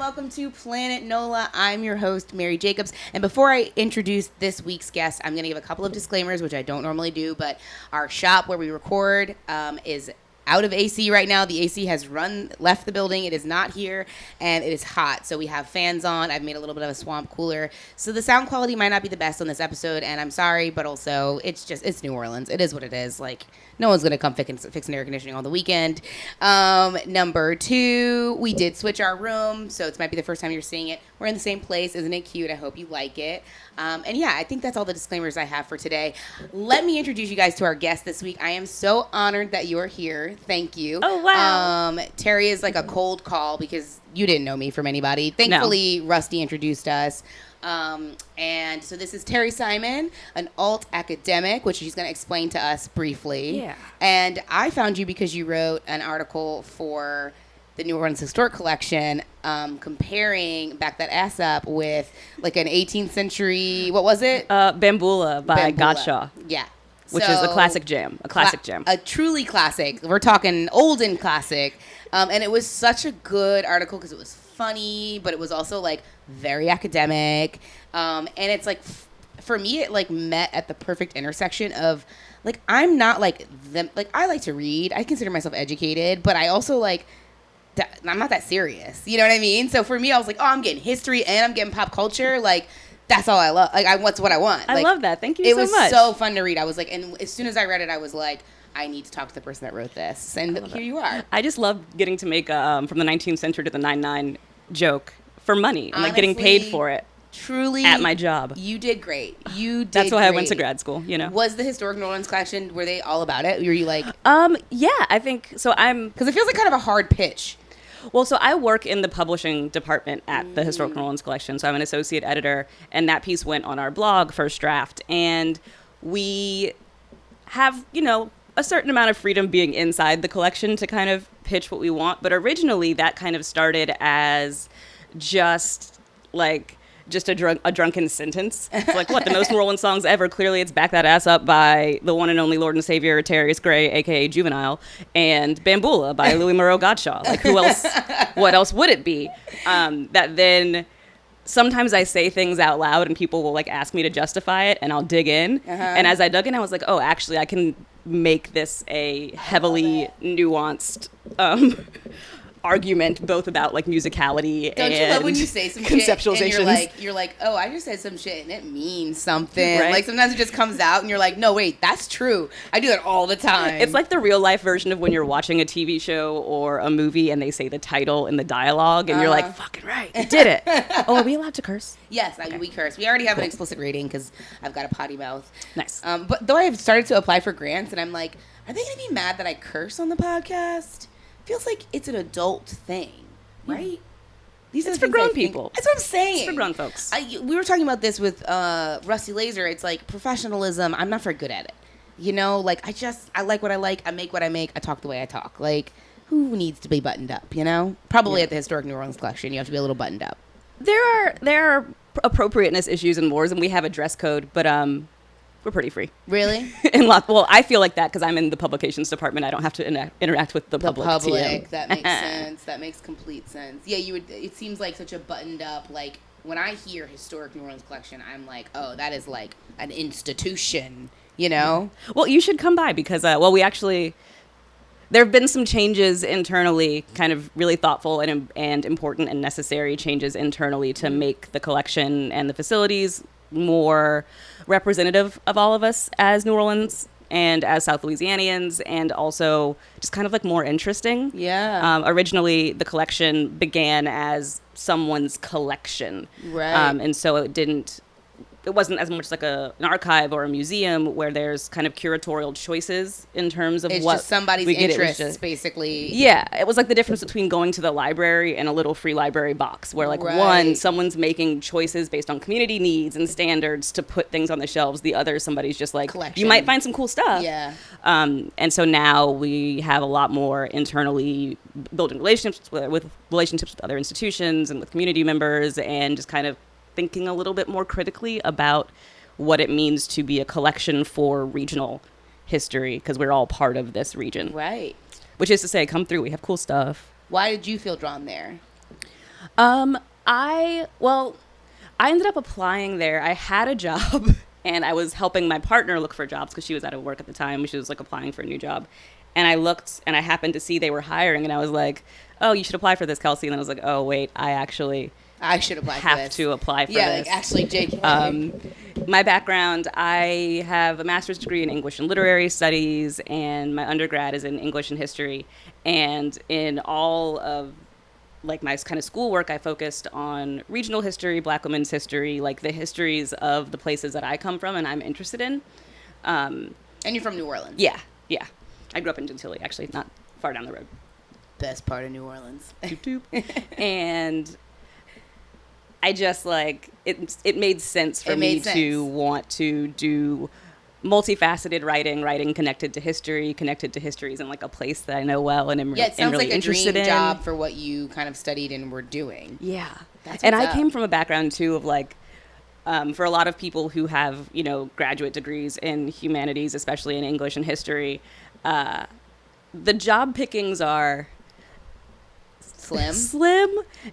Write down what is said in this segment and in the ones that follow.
welcome to Planet Nola. I'm your host, Mary Jacobs. And before I introduce this week's guest, I'm going to give a couple of disclaimers, which I don't normally do, but our shop where we record is out of AC right now. The AC has left the building. It is not here, and it is hot. So we have fans on. I've made a little bit of a swamp cooler. So the sound quality might not be the best on this episode, and I'm sorry, but also it's New Orleans. It is what it is. Like, no one's going to come fix an air conditioning on the weekend. Number two, we did switch our room, so it might be the first time you're seeing it. We're in the same place. Isn't it cute? I hope you like it. And yeah, I think that's all the disclaimers I have for today. Let me introduce you guys to our guest this week. I am so honored that you're here. Thank you. Oh, wow. Terri is like a cold call because you didn't know me from anybody. Thankfully, no. Rusty introduced us. And so this is Terri Simon, an alt academic, which she's going to explain to us briefly. Yeah. And I found you because you wrote an article for the New Orleans Historic Collection, comparing Back That Ass Up with like an 18th century, what was it? Bamboula by Gottschall. Yeah. Which is a classic jam. A truly classic. We're talking olden classic. And it was such a good article because it was funny, but it was also like very academic. And it's like, for me, it like met at the perfect intersection of like, I'm not like them. Like, I like to read. I consider myself educated, but I also like, I'm not that serious. You know what I mean? So for me, I was like, oh, I'm getting history and I'm getting pop culture. Like, that's all I love. Like, what's what I want. I love that. Thank you so much. It was so fun to read. I was like, and as soon as I read it, I was like, I need to talk to the person that wrote this. And here you are. I just love getting to make from the 19th century to the 9/9 joke for money. And like Honestly, getting paid for it. Truly. At my job. You did great. That's why I went to grad school, you know. Was the Historic New Orleans Collection, were they all about it? Were you like? Yeah, I think so. Because it feels like kind of a hard pitch. Well, so I work in the publishing department at the Historic New Orleans Collection. So I'm an associate editor, and that piece went on our blog, First Draft. And we have, you know, a certain amount of freedom being inside the collection to kind of pitch what we want. But originally, that kind of started as just a drunken sentence. It's like, what, the most New Orleans songs ever? Clearly, it's Back That Ass Up by the one and only Lord and Savior, Terri Gray, a.k.a. Juvenile, and Bamboula by Louis Moreau Gottschall. Like, who else? What else would it be? That then sometimes I say things out loud and people will, like, ask me to justify it, and I'll dig in. And as I dug in, I was like, oh, actually, I can make this a heavily nuanced argument both about like musicality Don't and you love when you say some conceptualizations? Shit and you're like, oh, I just said some shit and it means something. Right? Like sometimes it just comes out and you're like, no, wait, that's true. I do that all the time. It's like the real life version of when you're watching a TV show or a movie and they say the title in the dialogue and you're like, fucking right, you did it. Oh, are we allowed to curse? Yes, okay. We curse. We already have an explicit rating because I've got a potty mouth. Nice. But though I've started to apply for grants and I'm like, are they going to be mad that I curse on the podcast? Feels like it's an adult thing. Right? These are for grown people. That's what I'm saying. It's for grown folks. We were talking about this with Rusty Laser. It's like professionalism. I'm not very good at it. You know, like I like what I like. I make what I make. I talk the way I talk. Like, who needs to be buttoned up, you know? Probably at the Historic New Orleans Collection, you have to be a little buttoned up. There are appropriateness issues in wars, and we have a dress code, but we're pretty free. Really? Well, I feel like that because I'm in the publications department. I don't have to interact with the public. That makes sense. That makes complete sense. Yeah, you would. It seems like such a buttoned up. Like when I hear Historic New Orleans Collection, I'm like, oh, that is like an institution. You know? Well, you should come by because we actually. There have been some changes internally, kind of really thoughtful and important and necessary changes internally to make the collection and the facilities more representative of all of us as New Orleans and as South Louisianians, and also just kind of like more interesting. Yeah. Originally, the collection began as someone's collection. Right. And so it wasn't as much like an archive or a museum where there's kind of curatorial choices in terms of it's what just somebody's interests, basically. Yeah, it was like the difference between going to the library and a little free library box where one, someone's making choices based on community needs and standards to put things on the shelves. The other, somebody's just like, collection. You might find some cool stuff. Yeah. And so now we have a lot more internally building relationships with other institutions and with community members and just kind of thinking a little bit more critically about what it means to be a collection for regional history, because we're all part of this region. Right. Which is to say, come through. We have cool stuff. Why did you feel drawn there? I ended up applying there. I had a job and I was helping my partner look for jobs because she was out of work at the time. She was like applying for a new job. And I looked and I happened to see they were hiring and I was like, oh, you should apply for this, Kelsey. And then I was like, oh, wait, I should apply for have this. to apply for Yeah, this. like actually, JK. My background, I have a master's degree in English and Literary Studies, and my undergrad is in English and History. And in all of like my kind of schoolwork, I focused on regional history, Black women's history, like the histories of the places that I come from and I'm interested in. And you're from New Orleans. Yeah. I grew up in Gentilly, actually, not far down the road. Best part of New Orleans. And I just like it made sense for me to want to do multifaceted writing connected to history, connected to histories in like a place that I know well and am it sounds really like a interested dream in. job for what you kind of studied and were doing. Yeah. That's and what's I up. came from a background too of like for a lot of people who have, graduate degrees in humanities, especially in English and history, the job pickings are slim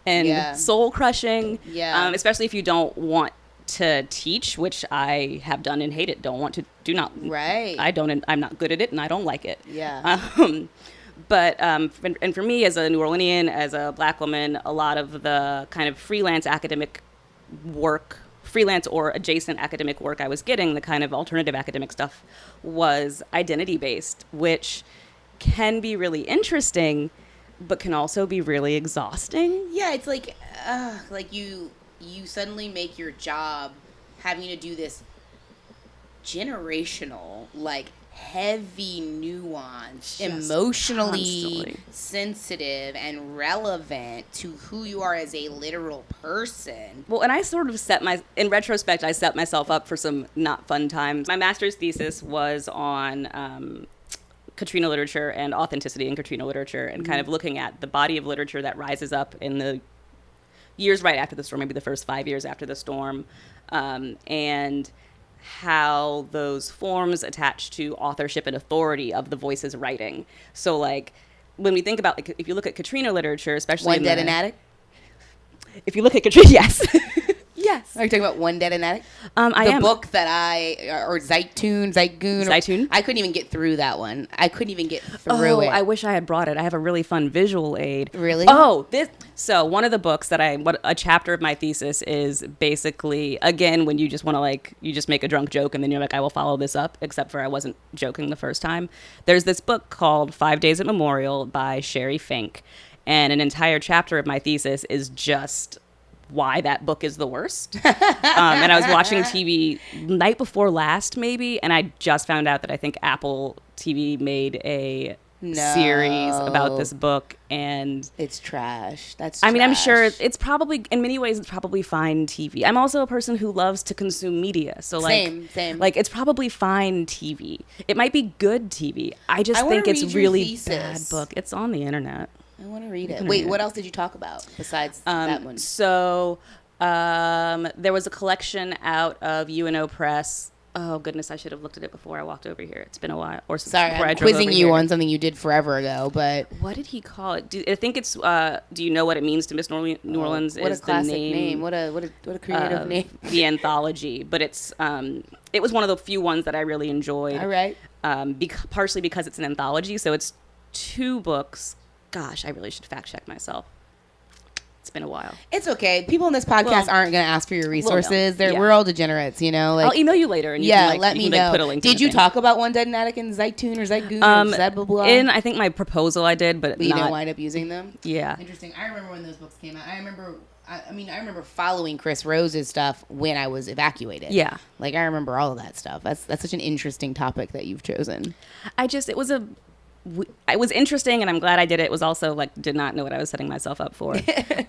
and soul crushing. Yeah. Especially if you don't want to teach, which I have done and hate it. Right. I'm not good at it and I don't like it. Yeah. But for me as a New Orleanian, as a Black woman, a lot of the kind of freelance or adjacent academic work I was getting, the kind of alternative academic stuff, was identity based, which can be really interesting, but can also be really exhausting. Yeah, it's like you suddenly make your job having to do this generational, like heavy nuance, emotionally constantly sensitive and relevant to who you are as a literal person. Well, and I sort of in retrospect, I set myself up for some not fun times. My master's thesis was on Katrina Literature and authenticity in Katrina Literature, and kind of looking at the body of literature that rises up in the years right after the storm, maybe the first 5 years after the storm, and how those forms attach to authorship and authority of the voices writing. So, like, when we think about, like, if you look at Katrina Literature, especially One Dead and Attic? If you look at Katrina, yes. Yes. Are you talking about One Dead and Attic? I am. The book that or Zeitun. I couldn't even get through that one. I couldn't even get through it. I wish I had brought it. I have a really fun visual aid. Really? So one of the books that a chapter of my thesis is basically, again, when you just want to you just make a drunk joke and then you're like, I will follow this up, except for I wasn't joking the first time. There's this book called 5 Days at Memorial by Sherry Fink. And an entire chapter of my thesis is just why that book is the worst. And I was watching TV night before last, maybe, and I just found out that I think Apple TV made a series about this book, and it's trash. I'm sure it's probably, in many ways, it's probably fine TV. I'm also a person who loves to consume media, so same. Like, it's probably fine TV. It might be good TV. I just think it's really bad book. It's on the internet. I want to read it. Wait, what else did you talk about besides that one? So there was a collection out of UNO Press. Oh, goodness, I should have looked at it before I walked over here. It's been a while. Sorry, I'm quizzing you on something you did forever ago, but... What did he call it? I think it's, Do You Know What It Means to Miss New Orleans? What is a classic the name. What a creative name. The anthology. But it's it was one of the few ones that I really enjoyed. All right. Partially because it's an anthology, so it's 2 books. Gosh, I really should fact check myself. It's been a while. It's okay. People in this podcast aren't going to ask for your resources. We're all degenerates, I'll email you later, and let me know. Put a link. Did you talk about One Dead and Attic and Zeitun or Zeitgoon or Zebabla? In I think my proposal I did, but you didn't wind up using them. Yeah. Interesting. I remember when those books came out. I remember following Chris Rose's stuff when I was evacuated. Yeah. Like, I remember all of that stuff. That's such an interesting topic that you've chosen. It was interesting, and I'm glad I did it. It was also did not know what I was setting myself up for.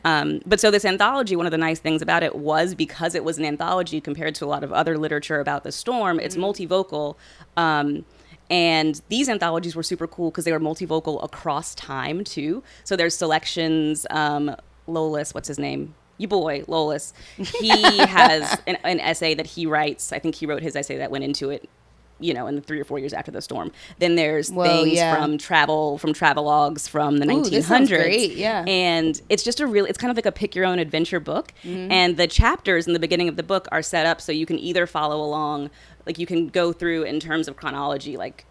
But so this anthology, one of the nice things about it was, because it was an anthology compared to a lot of other literature about the storm, it's multivocal. And these anthologies were super cool because they were multivocal across time too. So there's selections. Lolis, what's his name? You boy, Lolis. He has an essay that he writes. I think he wrote his essay that went into it in the 3 or 4 years after the storm. Then there's Whoa, things yeah. from travelogues from the Ooh, 1900s. this sounds great, yeah. And it's just it's kind of like a pick your own adventure book. And the chapters in the beginning of the book are set up so you can either follow along, like you can go through in terms of chronology, like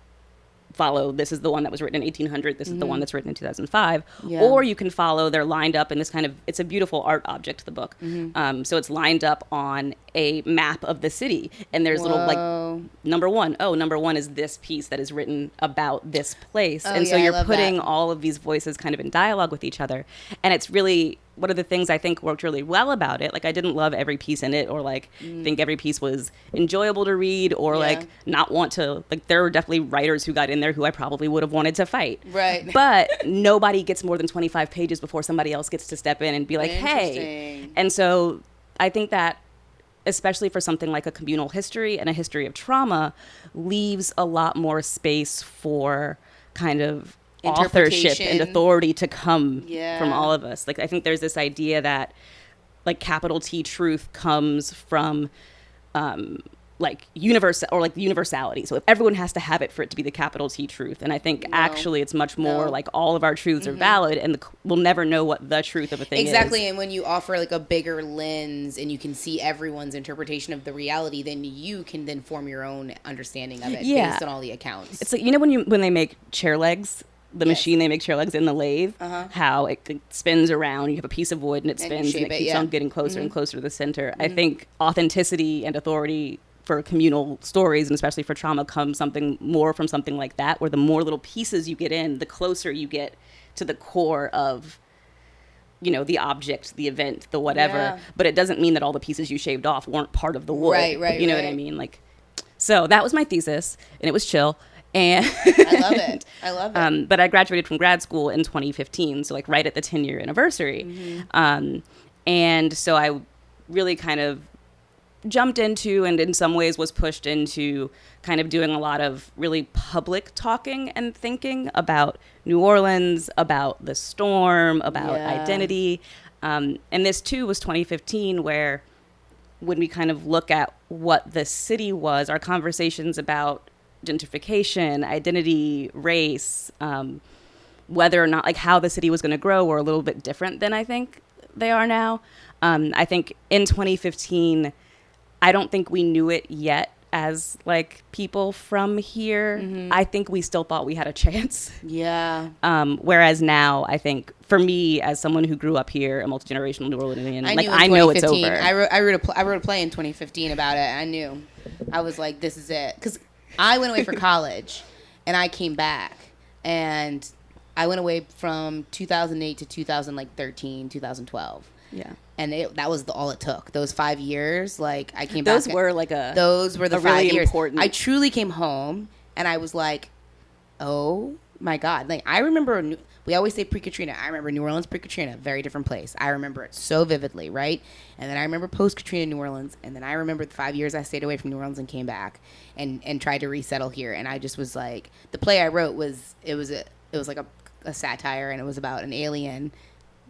follow, this is the one that was written in 1800, this is the one that's written in 2005, Yeah. or you can follow, they're lined up in this kind of, it's a beautiful art object, the book. So it's lined up on a map of the city, and there's little like number one is this piece that is written about this place. And so yeah, I you're love putting that. all of these voices kind of in dialogue with each other, and it's really one of the things I think worked really well about it. Like, I didn't love every piece in it, or like think every piece was enjoyable to read, or like not want to, like, there were definitely writers who got in there who I probably would have wanted to fight. Right. But nobody gets more than 25 pages before somebody else gets to step in and be like, hey. Interesting. And so I think that, especially for something like a communal history and a history of trauma, leaves a lot more space for kind of authorship and Interpretation. authority to come Yeah. from all of us. Like, I think there's this idea that, like, capital T truth comes from like universality. So if everyone has to have it for it to be the capital T truth. And I think actually it's much more No. like all of our truths are valid, and we'll never know what the truth of a thing is. Exactly, and when you offer like a bigger lens and you can see everyone's interpretation of the reality, then you can then form your own understanding of it Yeah. based on all the accounts. It's like, when they make chair legs, the Yes. machine they make chair legs in the lathe, how it spins around, you have a piece of wood and it And you spins and shape it it, keeps yeah. on getting closer and closer to the center. I think authenticity and authority for communal stories, and especially for trauma, comes something more from something like that, where the more little pieces you get in, the closer you get to the core of, the object, the event, the whatever. Yeah. But it doesn't mean that all the pieces you shaved off weren't part of the wood. Right, You know what I right. mean? Like, so that was my thesis, and it was chill. And I love it. I love it. but I graduated from grad school in 2015, so like right at the 10-year anniversary. And so I really kind of jumped into, and in some ways was pushed into, kind of doing a lot of really public talking and thinking about New Orleans, about the storm, about Yeah. identity. And this too was 2015, where when we kind of look at what the city was, our conversations about gentrification, identity, race, whether or not, like, how the city was going to grow were a little bit different than I think they are now. I think in 2015, I don't think we knew it yet as, like, people from here. I think we still thought we had a chance. Yeah. Whereas now, I think, for me, as someone who grew up here, a multi-generational New Orleanian, I like, knew in I know it's 2015 over. I wrote a play in 2015 about it. I knew. I was like, this is it. Because I went away for college, and I came back. And I went away from 2008 to 2013, 2012. Yeah. And that was all it took. Those 5 years, like, I came back. Those were like Those were the a 5 really years. important. I truly came home, and I was like, oh my God. Like, I remember, we always say pre-Katrina. I remember New Orleans pre-Katrina, very different place. I remember it so vividly, right? And then I remember post-Katrina New Orleans, and then I remember the 5 years I stayed away from New Orleans and came back and tried to resettle here. And I just was like, the play I wrote was like a satire, and it was about an alien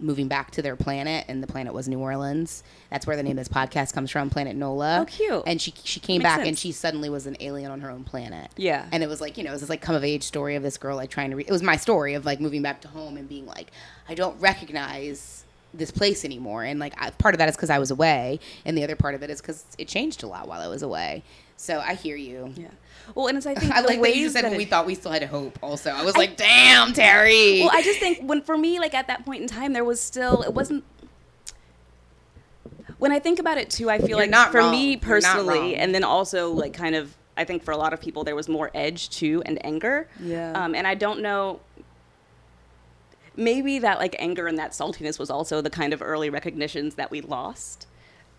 moving back to their planet, and the planet was New Orleans. That's where the name of this podcast comes from, Planet Nola. Oh, cute. And she came Makes back, sense. and she suddenly was an alien on her own planet. Yeah. And it was like, it was this like come of age story of this girl like trying to it was my story of like moving back to home and being like, I don't recognize this place anymore. And like part of that is because I was away, and the other part of it is because it changed a lot while I was away. So I hear you. Yeah. Well, and it's, I think, I the like that you ways said that when we it- thought we still had hope. Also, I was like, damn, Terri. Well, I just think for me, like, at that point in time, there was still, it wasn't. When I think about it too, I feel You're like not for wrong. me You're not personally, wrong. and then also like kind of, I think for a lot of people there was more edge too, and anger. Yeah. And I don't know. Maybe that like anger and that saltiness was also the kind of early recognitions that we lost.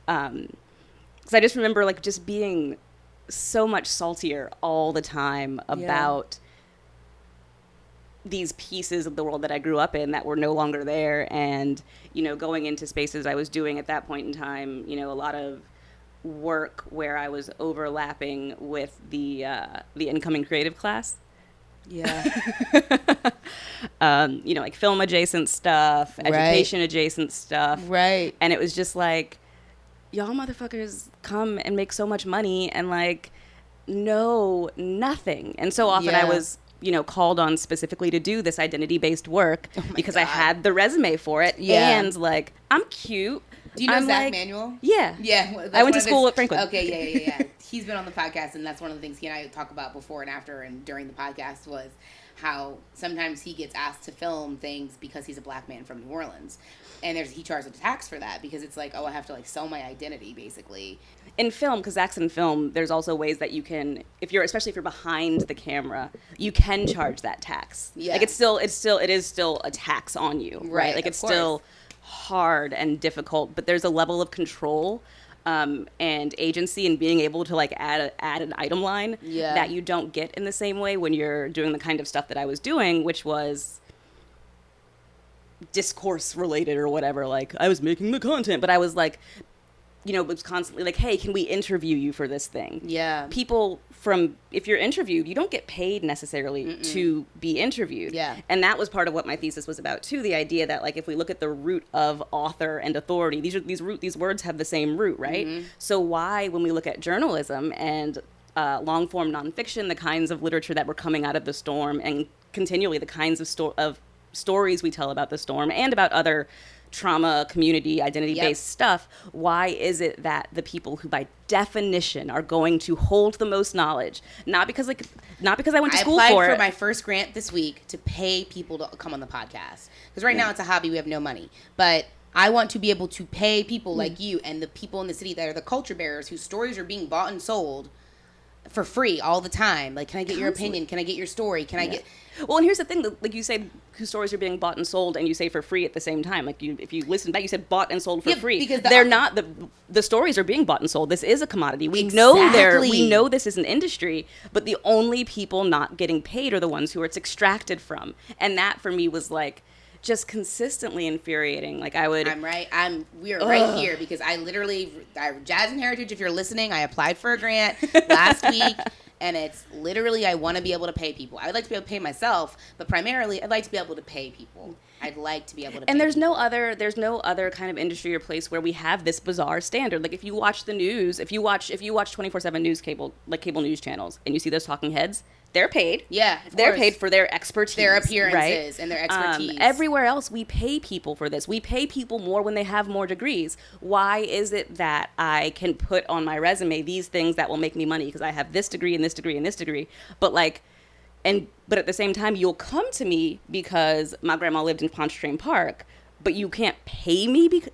Because I just remember like just being so much saltier all the time about these pieces of the world that I grew up in that were no longer there, and going into spaces I was doing at that point in time, a lot of work where I was overlapping with the incoming creative class. Yeah. Like film adjacent stuff, education adjacent stuff. Right. And it was just like, y'all motherfuckers come and make so much money, and like know nothing. And so often I was, called on specifically to do this identity-based work because I had the resume for it. And like, I'm cute. Do you know Zach Manuel? Yeah. Yeah. I went to school at Franklin. Okay, yeah. He's been on the podcast, and that's one of the things he and I talk about before and after and during the podcast was how sometimes he gets asked to film things because he's a black man from New Orleans. And he charges a tax for that because it's like, I have to like sell my identity basically. In film, because Zach's in film, there's also ways that you can, especially if you're behind the camera, you can charge that tax. Yeah. Like it is still a tax on you, right? Like it's still hard and difficult, but there's a level of control and agency and being able to like add an item line that you don't get in the same way when you're doing the kind of stuff that I was doing, which was discourse related or whatever. Like I was making the content, but I was like, it was constantly like, hey, can we interview you for this thing? Yeah. People if you're interviewed, you don't get paid necessarily to be interviewed. Yeah. And that was part of what my thesis was about too. The idea that like, if we look at the root of author and authority, these words have the same root, right? Mm-hmm. So why, when we look at journalism and long form nonfiction, the kinds of literature that were coming out of the storm and continually the kinds of stories we tell about the storm and about other trauma, community, identity-based stuff, why is it that the people who by definition are going to hold the most knowledge, not because I went to school for it. I applied for my first grant this week to pay people to come on the podcast. Because right now it's a hobby, we have no money. But I want to be able to pay people like you and the people in the city that are the culture bearers whose stories are being bought and sold for free all the time. Like, can I get your opinion? Can I get your story? Can I get... Well, and here's the thing, like you say, whose stories are being bought and sold, and you say for free at the same time. Like, if you listen back, you said bought and sold for free. Because they're not, the stories are being bought and sold. This is a commodity. We know this is an industry, but the only people not getting paid are the ones who it's extracted from. And that, for me, was like, just consistently infuriating. Like we are right here because Jazz and Heritage, if you're listening, I applied for a grant last week. And it's literally, I want to be able to pay people. I'd like to be able to pay myself, but primarily, I'd like to be able to pay people. I'd like to be able to pay there's people. There's no other kind of industry or place where we have this bizarre standard. Like if you watch the news, if you watch 24/7 news cable news channels, and you see those talking heads, they're paid. Yeah, they're paid for their expertise, their appearances, and their expertise. Everywhere else, we pay people for this. We pay people more when they have more degrees. Why is it that I can put on my resume these things that will make me money because I have this degree and this degree and this degree, but at the same time, you'll come to me because my grandma lived in Pontchartrain Park, but you can't pay me because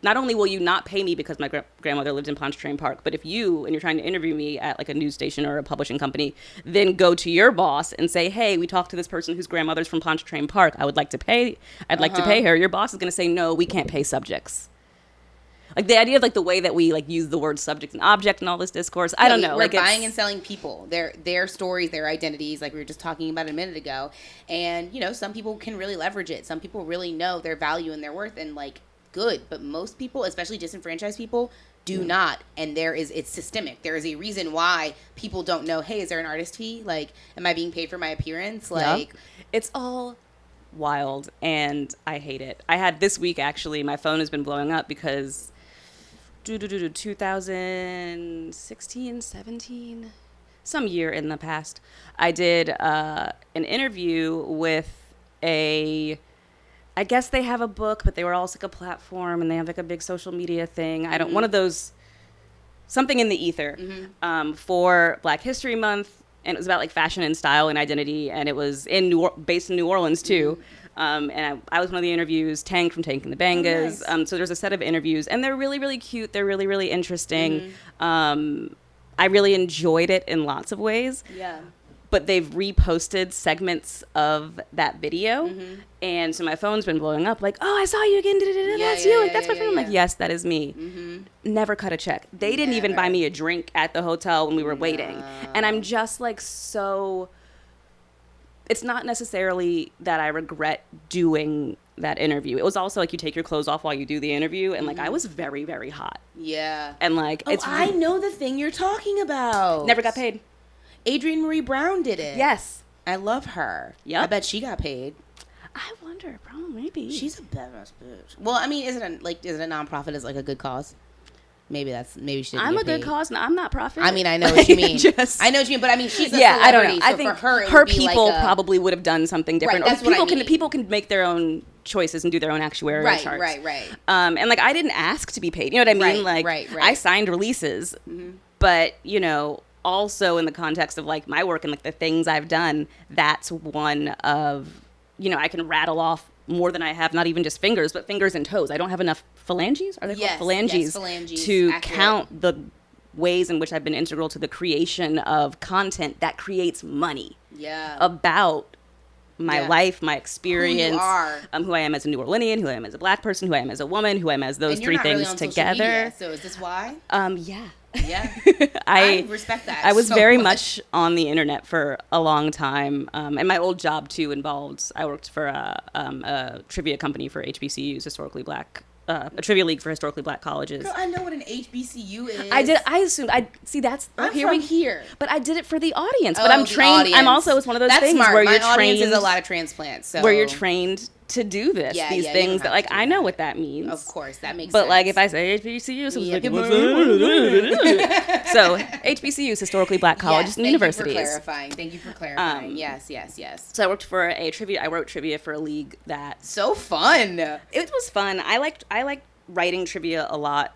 not only will you not pay me because my grandmother lived in Pontchartrain Park, but if you're trying to interview me at like a news station or a publishing company, then go to your boss and say, hey, we talked to this person whose grandmother's from Pontchartrain Park. I'd like to pay her. Your boss is going to say, no, we can't pay subjects. Like the idea of like the way that we like use the word subject and object and all this discourse, I don't know. We're buying and selling people, their stories, their identities, like we were just talking about a minute ago. And some people can really leverage it. Some people really know their value and their worth and like good, but most people, especially disenfranchised people, do not. And it's systemic. There is a reason why people don't know, hey, is there an artist fee? Like, am I being paid for my appearance? Like, it's all wild and I hate it. I had this week, actually, my phone has been blowing up because 2016, 17, some year in the past, I did an interview with I guess they have a book, but they were also like a platform and they have like a big social media thing. One of those, something in the ether for Black History Month. And it was about like fashion and style and identity. And it was based in New Orleans too. And I was one of the interviews, Tank from Tank and the Bangas. Oh, nice. So there's a set of interviews and they're really, really cute. They're really, really interesting. I really enjoyed it in lots of ways. Yeah. But they've reposted segments of that video. And so my phone's been blowing up like, oh, I saw you again. That's you. Like, that's my friend. I'm like, yes, that is me. Never cut a check. They didn't even buy me a drink at the hotel when we were waiting. And I'm just like, so it's not necessarily that I regret doing that interview. It was also like you take your clothes off while you do the interview. And like, I was very, very hot. Yeah. And like, I know the thing you're talking about. Never got paid. Adrienne Marie Brown did it. Yes. I love her. Yeah. I bet she got paid. I wonder, probably maybe. She's a badass bitch. Well, I mean, is it a nonprofit as like a good cause? Maybe she didn't I'm get a good paid. cause, and I'm not profit. I mean, I know what you mean. Just- I know what you mean, but I mean, she's a yeah, I don't celebrity, know. I so think for her, it her would be people like probably would have done something different. Right, that's or people what I mean. people can make their own choices and do their own actuarial charts. Right. And like I didn't ask to be paid. You know what I mean? Right. I signed releases, but you know, also in the context of like my work and like the things I've done, that's one of, you know, I can rattle off more than I have, not even just fingers, but fingers and toes. I don't have enough phalanges. Are they called phalanges? Yes, phalanges. To Accurate. count the ways in which I've been integral to the creation of content that creates money. Yeah. About my life, my experience, Who you are. Who I am as a New Orleanian, who I am as a Black person, who I am as a woman, who I am as those And you're three not things really on social together. media, so is this why? Yeah. Yeah. I respect that. I was so very much much on the internet for a long time, and my old job too involved. I worked for a trivia company for HBCUs, historically Black, a trivia league for historically Black colleges. Girl, I know what an HBCU is. I assumed. That's. I'm here from we here. But I did it for the audience. Oh, but I'm the trained. audience. I'm also. It's one of those That's things smart. where My you're audience trained. is a lot of transplants. So where you're trained to do this. Yeah, these you things don't that have like to do I know that. what that means. Of course, that makes But sense. like if I say HBCUs, so, Yeah, so HBCUs, historically Black colleges and universities. Thank you for clarifying. Yes. So I worked for I wrote trivia for a league that So fun. it was fun. I liked writing trivia a lot.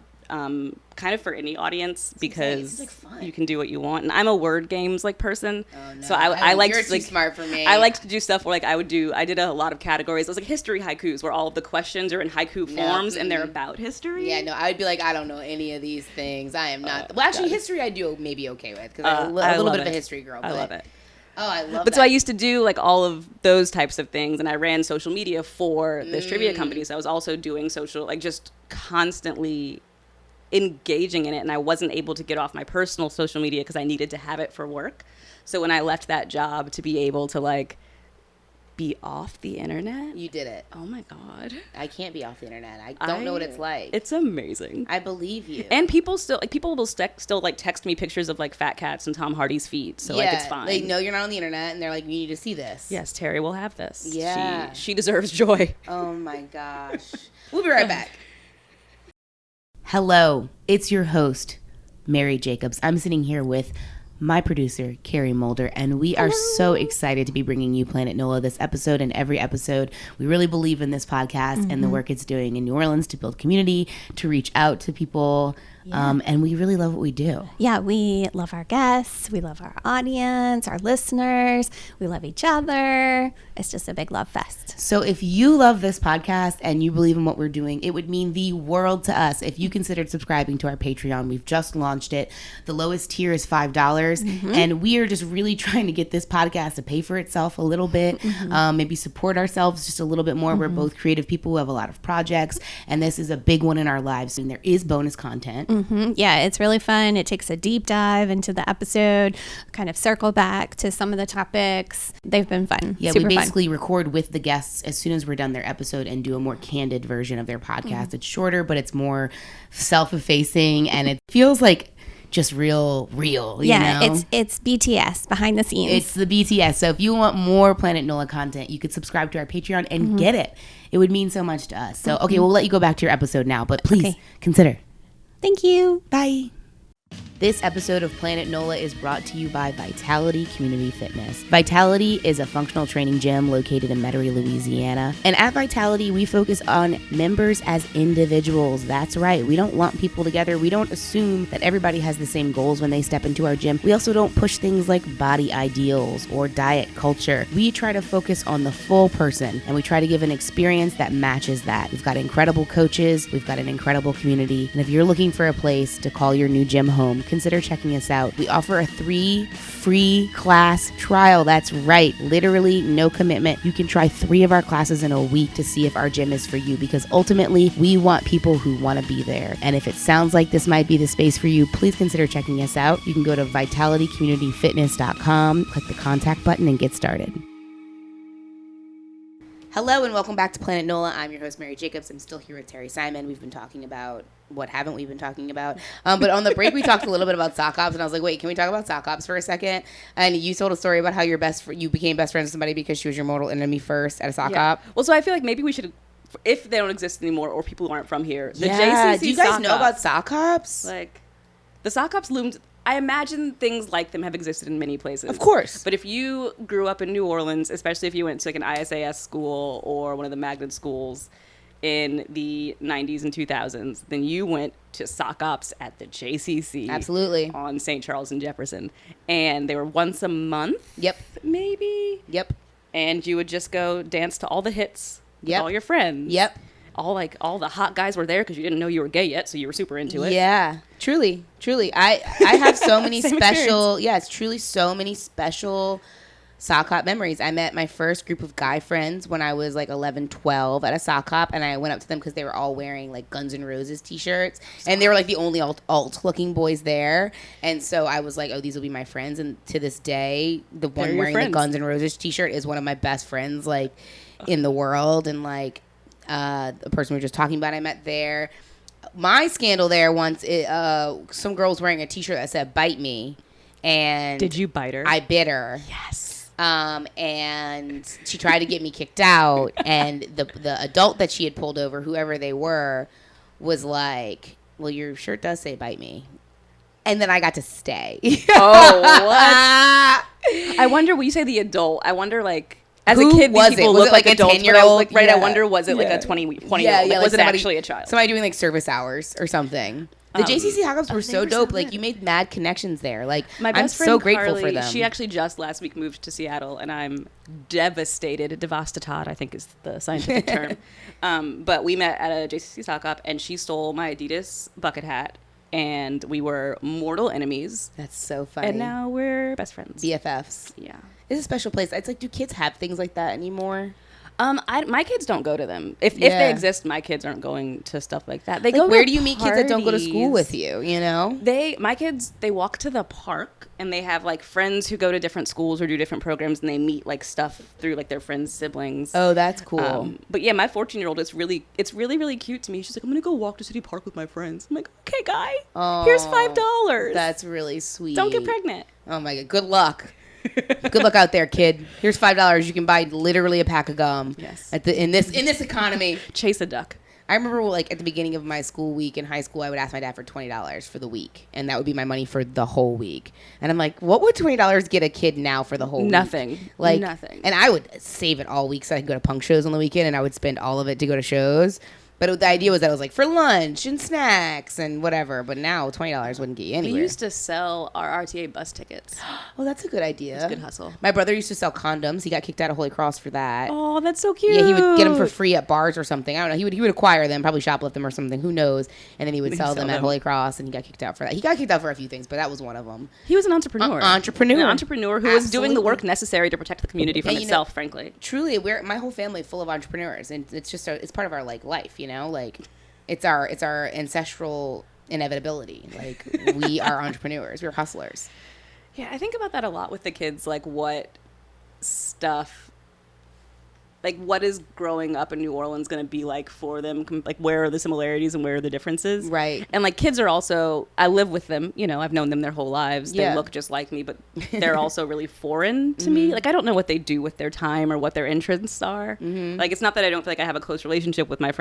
Kind of for any audience because like fun. you can do what you want, and I'm a word games like person. Oh, no. So I liked You're too like smart for me. I liked to do stuff where like I did a lot of categories. It was like history haikus where all of the questions are in haiku forms and they're about history. Yeah, no, I would be like, I don't know any of these things. I am not. Well, actually, history I do maybe okay with because I'm a little bit of a history girl. I love it. Oh, I love But that. so I used to do like all of those types of things, and I ran social media for this trivia company. So I was also doing social, like just constantly engaging in it, and I wasn't able to get off my personal social media because I needed to have it for work. So when I left that job to be able to like be off the internet, You did it. oh my God, I can't be off the internet. I don't know what it's like. It's amazing. I believe you. And people will still like text me pictures of like fat cats and Tom Hardy's feet. So like it's fine. They know you're not on the internet, and they're like, you need to see this. Yes, Terri will have this. Yeah. She deserves joy. Oh my gosh. We'll be right back. Hello, it's your host, Mary Jacobs. I'm sitting here with my producer, Carrie Mulder, and we are so excited to be bringing you Planet Nola this episode and every episode. We really believe in this podcast and the work it's doing in New Orleans to build community, to reach out to people, and we really love what we do. Yeah, we love our guests. We love our audience, our listeners. We love each other. It's just a big love fest. So if you love this podcast and you believe in what we're doing, it would mean the world to us if you considered subscribing to our Patreon. We've just launched it. The lowest tier is $5, and we are just really trying to get this podcast to pay for itself a little bit, maybe support ourselves just a little bit more. We're both creative people who have a lot of projects, and this is a big one in our lives. And there is bonus content. Yeah, it's really fun. It takes a deep dive into the episode, kind of circle back to some of the topics. They've been fun. Yeah, Super we fun. basically record with the guests as soon as we're done their episode and do a more candid version of their podcast. It's shorter, but it's more self-effacing, and it feels like just real, you know? It's BTS, behind the scenes. It's the BTS. So if you want more Planet Nola content, you could subscribe to our Patreon and get it. It would mean so much to us. So, okay, we'll let you go back to your episode now, but please consider. Thank you. Bye. This episode of Planet Nola is brought to you by Vitality Community Fitness. Vitality is a functional training gym located in Metairie, Louisiana. And at Vitality, we focus on members as individuals. That's right. We don't lump people together. We don't assume that everybody has the same goals when they step into our gym. We also don't push things like body ideals or diet culture. We try to focus on the full person, and we try to give an experience that matches that. We've got incredible coaches. We've got an incredible community. And if you're looking for a place to call your new gym home, consider checking us out. We offer a 3 free class trial. That's right. Literally no commitment. You can try 3 of our classes in a week to see if our gym is for you, because ultimately we want people who want to be there. And if it sounds like this might be the space for you, please consider checking us out. You can go to vitalitycommunityfitness.com, click the contact button, and get started. Hello and welcome back to Planet Nola. I'm your host, Mary Jacobs. I'm still here with Terri Simon. We've been talking about, what haven't we been talking about? But on the break, we talked a little bit about sock ops, and I was like, wait, can we talk about sock ops for a second? And you told a story about how you became best friends with somebody because she was your mortal enemy first at a sock op. Well, so I feel like maybe we should if they don't exist anymore or people who aren't from here. The Yeah. JCC Do you guys sock know hop, about sock hops? like the sock hops loomed? I imagine things like them have existed in many places. Of course. But if you grew up in New Orleans, especially if you went to like an ISAS school or one of the magnet schools in the 90s and 2000s, then you went to sock ops at the JCC. Absolutely. On St. Charles and Jefferson. And they were once a month. Yep. Maybe. Yep. And you would just go dance to all the hits with Yep. all your friends. Yep. All the hot guys were there because you didn't know you were gay yet, so you were super into it. Yeah, truly. I have so many Same special, yeah, it's truly so many special sock hop memories. I met my first group of guy friends when I was like 11, 12 at a sock hop, and I went up to them because they were all wearing like Guns N' Roses t-shirts, and they were like the only alt looking boys there, and so I was like, oh, these will be my friends, and to this day, the one your wearing the friends. Guns N' Roses t-shirt is one of my best friends like in the world, and like the person we were just talking about I met there. My scandal there once, some girl was wearing a t-shirt that said "Bite Me," and Did you bite her? I bit her. Yes. And she tried to get me kicked out, and the adult that she had pulled over, whoever they were, was like, "Well, your shirt does say "Bite Me," and then I got to stay. Oh, what? I wonder, when you say the adult, I wonder, like, as Who a kid, was these it? people Was look it like like a adults. 10-year-old? Like, right, I Yeah. wonder, was it like Yeah. a 20-year-old? Yeah, Like, like was it somebody- actually a child? Somebody doing like service hours or something. The JCC hookups were they so were so dope. Like good. you made mad connections there. Like My I'm best friend so grateful Carly, for them. She actually just last week moved to Seattle, and I'm devastated. Devastated, I think is the scientific term. But we met at a JCC sock hop, and she stole my Adidas bucket hat, and we were mortal enemies. That's so funny. And now we're best friends. BFFs. Yeah. It's a special place. It's like, do kids have things like that anymore? My kids don't go to them. If Yeah. they exist, my kids aren't going to stuff like that. They Like, go. where to do you meet kids that don't go to school parties. with you? You know? My kids, they walk to the park, and they have like friends who go to different schools or do different programs, and they meet like stuff through like their friends' siblings. Oh, that's cool. But yeah, my 14-year-old, it's really cute to me. She's like, I'm gonna go walk to City Park with my friends. I'm like, okay, guy, here's $5. That's really sweet. Don't get pregnant. Oh my god. Good luck. Good luck out there, kid. Here's $5. You can buy literally a pack of gum. Yes. In this economy. Chase a duck. I remember like at the beginning of my school week in high school, I would ask my dad for $20 for the week, and that would be my money for the whole week. And I'm like, what would $20 get a kid now for the whole Nothing. week? Like Nothing. And I would save it all week so I could go to punk shows on the weekend, and I would spend all of it to go to shows. But the idea was that it was like for lunch and snacks and whatever. But now $20 wouldn't get you We anywhere. used to sell our RTA bus tickets. Oh, that's a good idea. It's a good hustle. My brother used to sell condoms. He got kicked out of Holy Cross for that. Oh, that's so cute. Yeah, he would get them for free at bars or something. I don't know. He would acquire them, probably shoplift them or something. Who knows? And then he would sell them at Holy Cross, and he got kicked out for that. He got kicked out for a few things, but that was one of them. He was an entrepreneur. An entrepreneur who was doing the Absolutely. work necessary to protect the community from And, you know, itself, frankly. Truly, my whole family is full of entrepreneurs, and it's just it's part of our like life, you know. Like it's our ancestral inevitability. Like we are entrepreneurs, we're hustlers. Yeah, I think about that a lot with the kids, like what is growing up in New Orleans going to be like for them? Like, where are the similarities and where are the differences? Right. And like, kids are also, I live with them, you know, I've known them their whole lives. Yeah. They look just like me, but they're also really foreign to me. Like, I don't know what they do with their time or what their interests are. Like, it's not that I don't feel like I have a close relationship with my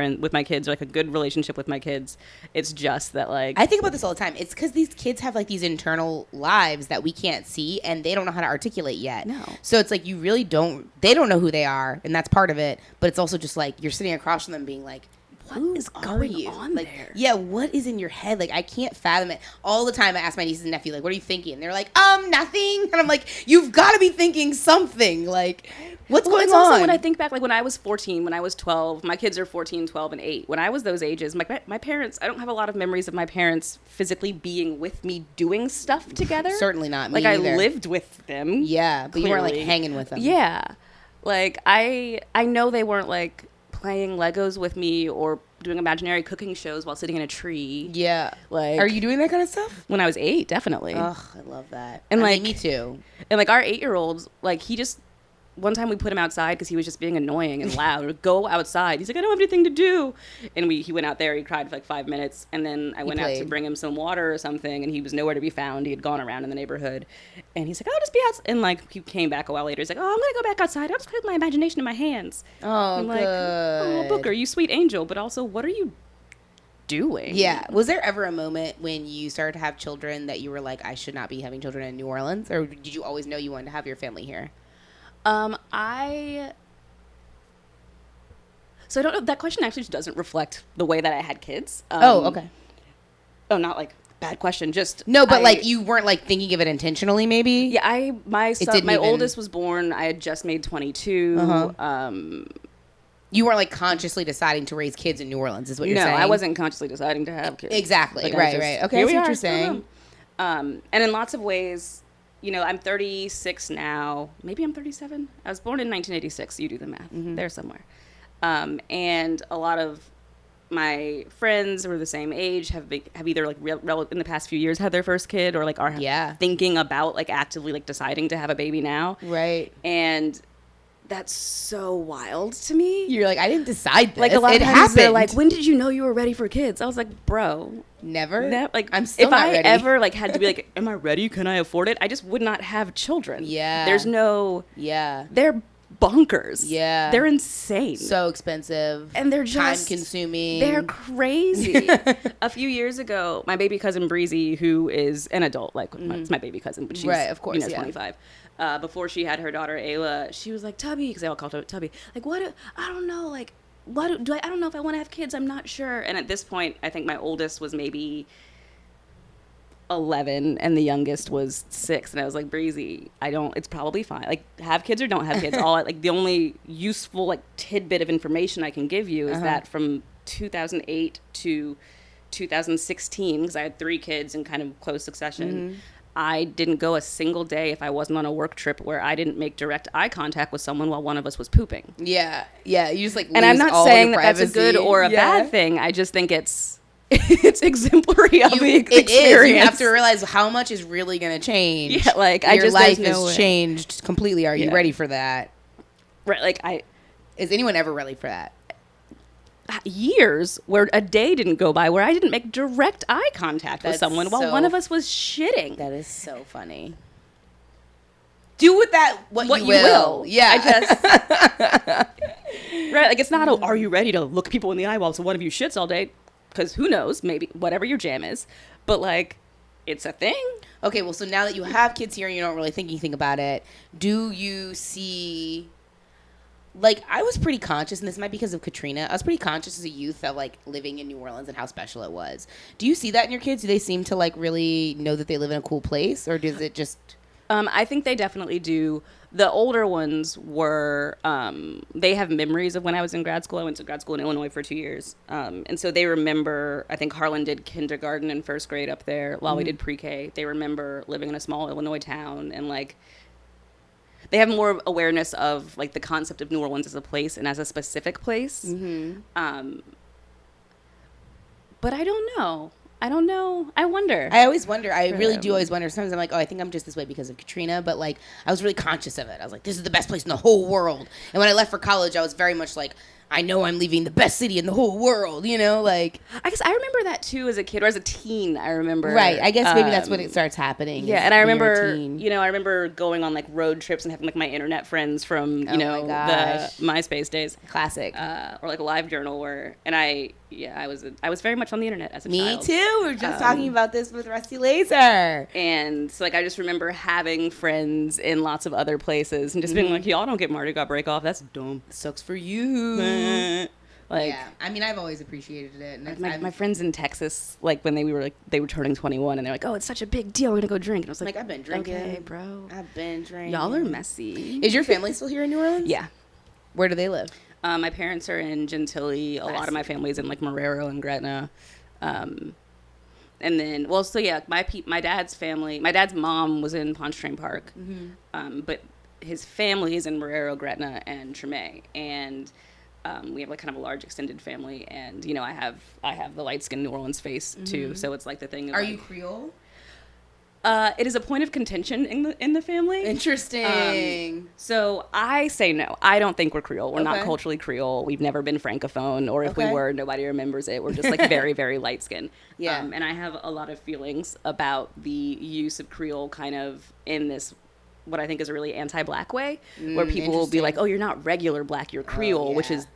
kids, or like a good relationship with my kids. It's just that, like, I think about this all the time. It's because these kids have like these internal lives that we can't see, and they don't know how to articulate yet. No. So it's like they don't know who they are, and that's part of it. But it's also just like you're sitting across from them being like, what is going on like, there? Yeah, what is in your head? Like, I can't fathom it. All the time I ask my nieces and nephew, like, what are you thinking? And they're like, nothing. And I'm like, you've got to be thinking something. Like, what's going it's on? Also, when I think back, like when I was 14, when I was 12, my kids are 14, 12, and 8. When I was those ages, my parents, I don't have a lot of memories of my parents physically being with me doing stuff together. Certainly not. Like, Me I either. lived with them. Yeah, but you weren't like clearly. hanging with them. Yeah. Like, I know they weren't like playing Legos with me or doing imaginary cooking shows while sitting in a tree. Yeah. Like, Are you doing that kind of stuff? when I was 8, definitely. Ugh, I love that. And, I mean, like, me too. And like our 8-year-old, like he just one time we put him outside because he was just being annoying and loud. Go outside. He's like, I don't have anything to do. And he went out there. He cried for like 5 minutes. And then I went out to bring him some water or something. And he was nowhere to be found. He had gone around in the neighborhood. And he's like, I'll just be outside. And like he came back a while later. He's like, oh, I'm going to go back outside. I'll just play with my imagination in my hands. Oh, I'm good. like, oh, Booker, you sweet angel. But also, what are you doing? Yeah. Was there ever a moment when you started to have children that you were like, I should not be having children in New Orleans? Or did you always know you wanted to have your family here? So I don't know. That question actually just doesn't reflect the way that I had kids. Okay. Oh, not like bad question. Just no, but like you weren't like thinking of it intentionally, maybe. Yeah, my oldest was born. I had just made 22. You weren't like consciously deciding to raise kids in New Orleans, is what you're saying? No, I wasn't consciously deciding to have kids. Exactly. Like, Right. Okay, I see what you're saying. And in lots of ways. I'm 36 now. Maybe I'm 37. I was born in 1986. You do the math. There somewhere. And a lot of my friends who are the same age have either like in the past few years had their first kid or like are thinking about like actively like deciding to have a baby now. Right. And that's so wild to me. You're like, I didn't decide this. Like a lot of it times happened. they're like, when did you know you were ready for kids? I was like, bro. Never. Like I'm still if not I ready. ever like had to be like, am I ready? Can I afford it? I just would not have children. Yeah. There's no. Yeah. They're bonkers. Yeah. They're insane. So expensive. And they're just time consuming. They're crazy. A few years ago, my baby cousin Breezy, who is an adult, like it's my baby cousin, but she's right, of course, 25. Before she had her daughter Ayla, she was like, Tubby, because they all called her Tubby. Like, I don't know, like, I don't know if I want to have kids. I'm not sure. And at this point, I think my oldest was maybe 11 and the youngest was 6. And I was like, Breezy, it's probably fine. Like, have kids or don't have kids. The only useful, like, tidbit of information I can give you is that from 2008 to 2016, because I had 3 kids in kind of close succession, I didn't go a single day if I wasn't on a work trip where I didn't make direct eye contact with someone while one of us was pooping. Yeah. You just like lose and I'm not all saying your that that's a privacy. good or a bad thing. I just think it's exemplary of the It experience. is. You have to realize how much is really going to change. Yeah, like your life there's no has way. changed completely. Are you Yeah. ready for that? Right, like Is anyone ever ready for that? years where a day didn't go by where I didn't make direct eye contact with That's someone while so- one of us was shitting. That is so funny. Do with that what you will. Yeah. I just right, like it's not are you ready to look people in the eye while one of you shits all day? Because who knows, maybe whatever your jam is, but like it's a thing. Okay, well, so now that you have kids here and you don't really think anything about it, do you see... Like, I was pretty conscious, and this might be because of Katrina. I was pretty conscious as a youth of, like, living in New Orleans and how special it was. Do you see that in your kids? Do they seem to, like, really know that they live in a cool place? Or does it just... I think they definitely do. The older ones were, they have memories of when I was in grad school. I went to grad school in Illinois for 2 years. And so they remember, I think Harlan did kindergarten and first grade up there. Lolly did pre-K. They remember living in a small Illinois town and, like, they have more awareness of like the concept of New Orleans as a place and as a specific place. But I don't know. I wonder. I always wonder. I really do always wonder. Sometimes I'm like, oh, I think I'm just this way because of Katrina. But, like, I was really conscious of it. I was like, this is the best place in the whole world. And when I left for college, I was very much like, I know I'm leaving the best city in the whole world, you know? Like, I guess I remember that, too, as a kid or as a teen. I remember. Right. I guess maybe that's when it starts happening. Yeah, and I remember, I remember going on, like, road trips and having, like, my internet friends from, you know, the MySpace days. Classic. Or, like, a live journal where, and I was very much on the internet as a child. Me too. We were just talking about this with Rusty Laser. And so, like, I just remember having friends in lots of other places and just being like, y'all don't get Mardi Gras break off. That's dumb. Sucks for you. Like, yeah. I mean, I've always appreciated it. And my friends in Texas, like, when they were turning 21 and they're like, oh, it's such a big deal. We're going to go drink. And I was like, I've been drinking. Okay, bro. I've been drinking. Y'all are messy. Is your family still here in New Orleans? Yeah. Where do they live? My parents are in Gentilly. A lot of my family's in, like, Marrero and Gretna. And then, well, so, yeah, my dad's family, my dad's mom was in Pontchartrain Park. But his family is in Marrero, Gretna, and Treme. And we have, like, kind of a large extended family. And, you know, I have the light-skinned New Orleans face, too. So it's, like, the thing of, Are like, you Creole? It is a point of contention in the family. Interesting. So I say no. I don't think we're Creole. We're not Okay. culturally Creole. We've never been Francophone, or if we Okay. were, nobody remembers it. We're just like very, very light skinned. Yeah. And I have a lot of feelings about the use of Creole kind of in this, what I think is a really anti-black way, where people will be like, interesting. oh, you're not regular black, you're Creole, which yeah. is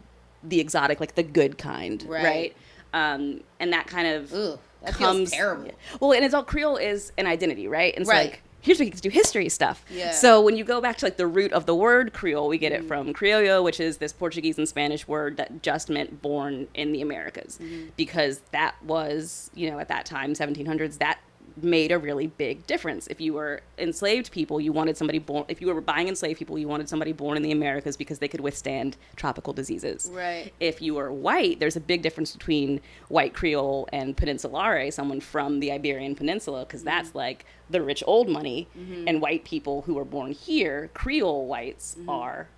the exotic, like the good kind, Right. And that kind of Ugh, that comes feels terrible. well, and it's all Creole is an identity, right? And it's Right. like, here's where you get to do history stuff. Yeah. So when you go back to like the root of the word Creole, we get it from Criollo, which is this Portuguese and Spanish word that just meant born in the Americas, because that was, at that time, 1700s, that made a really big difference. If you were enslaved people, you wanted somebody born. If you were buying enslaved people, you wanted somebody born in the Americas because they could withstand tropical diseases. Right. If you were white, there's a big difference between white Creole and Peninsulare, someone from the Iberian Peninsula, because that's like the rich old money, and white people who were born here, Creole whites, are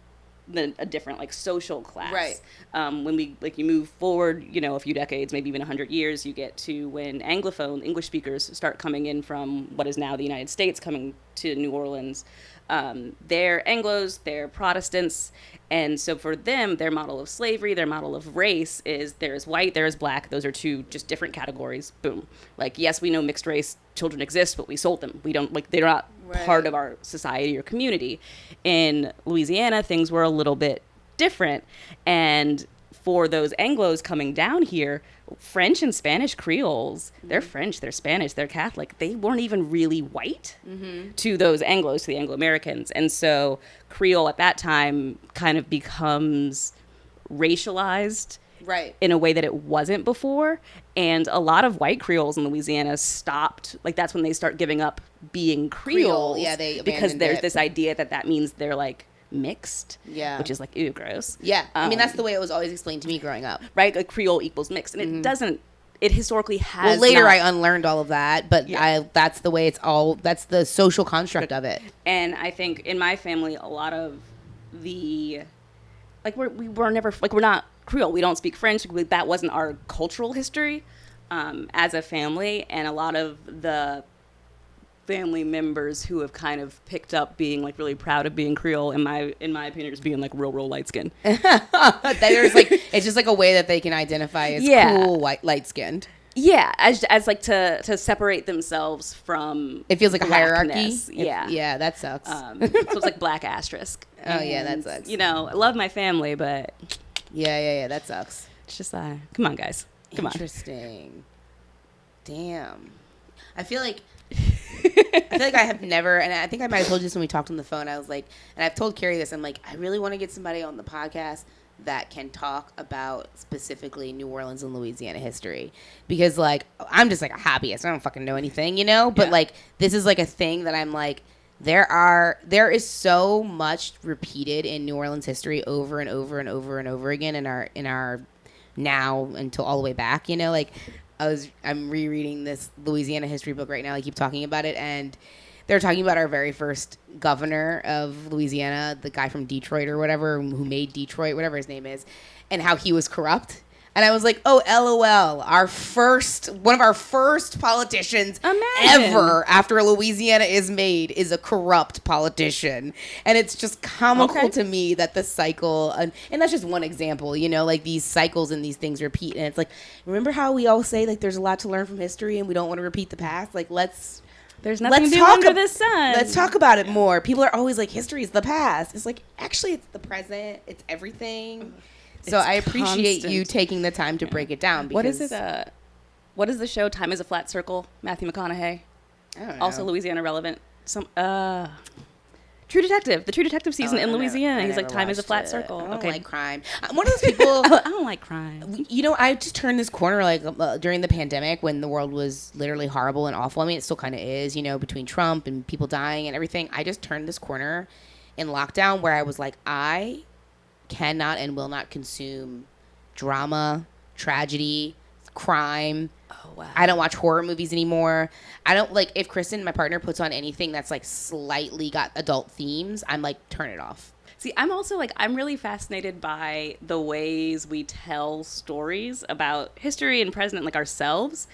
a different like social class. Right. When you move forward, a few decades, maybe even 100 years, you get to when Anglophone English speakers start coming in from what is now the United States, coming to New Orleans. They're Anglos, they're Protestants, and so for them, their model of slavery, their model of race is there is white, there is black. Those are two just different categories. Boom. Like, yes, we know mixed race children exist, but we sold them. We don't, they're not part of our society or community. In Louisiana, things were a little bit different, and for those Anglos coming down here, French and Spanish Creoles, they're French, they're Spanish, they're Catholic. They weren't even really white to those Anglos, to the Anglo-Americans. And so Creole at that time kind of becomes racialized Right. in a way that it wasn't before. And a lot of white Creoles in Louisiana stopped, like that's when they start giving up being Creoles. yeah, they because abandoned there's it. this idea that means they're like mixed. Yeah. Which is like, ew, gross. Yeah. I mean, that's Um, the way it was always explained to me growing up. right? Like Creole equals mixed, and it doesn't. It historically has. Well, later not. I unlearned all of that, but Yeah. that's the way that's the social construct of it. And I think in my family, a lot of the we were never we're not Creole. We don't speak French. That wasn't our cultural history as a family, and a lot of the family members who have kind of picked up being like really proud of being Creole, in my opinion, just being like real light skin. There's like it's just like a way that they can identify as Yeah. cool, white, light skinned. Yeah, as like to separate themselves from. It feels like a hierarchy. blackness. Yeah. Yeah, that sucks. So it's like black asterisk. Oh, yeah, that And, sucks. I love my family, but yeah, that sucks. it's just come on, guys, come on. Interesting. Damn. I feel like I have never, and I think I might have told you this when we talked on the phone. I was like, and I've told Carrie this. I'm like, I really want to get somebody on the podcast that can talk about specifically New Orleans and Louisiana history, because like I'm just like a hobbyist. I don't fucking know anything, But Yeah. like this is like a thing that I'm like, there is so much repeated in New Orleans history over and over and over and over again in our now until all the way back, like I'm rereading this Louisiana history book right now. I keep talking about it, and they're talking about our very first governor of Louisiana, the guy from Detroit or whatever, who made Detroit, whatever his name is, and how he was corrupt. And I was like, oh, LOL, one of our first politicians Imagine. ever after Louisiana is made is a corrupt politician. And it's just comical Okay. to me that the cycle, and that's just one example, like these cycles and these things repeat. And it's like, remember how we all say like there's a lot to learn from history and we don't want to repeat the past? Like There's nothing let's new talk under ab- the sun. Let's talk about it more. People are always like, history is the past. It's like, actually, it's the present. It's everything. So It's I appreciate you constant. taking the time to break it down. Because, What is it? What is the show? Time is a Flat Circle. Matthew McConaughey. I don't know. Also Louisiana relevant. True Detective. The True Detective season in Louisiana. He's like, time is a flat circle. I don't Okay. like crime. I'm one of those people. I don't like crime. I just turned this corner like during the pandemic when the world was literally horrible and awful. I mean, it still kind of is, between Trump and people dying and everything. I just turned this corner in lockdown where I was like, I cannot and will not consume drama, tragedy, crime. Oh, wow. I don't watch horror movies anymore. I don't like if Kristen, my partner, puts on anything that's like slightly got adult themes, I'm like, turn it off. See, I'm also like, I'm really fascinated by the ways we tell stories about history and present, like ourselves.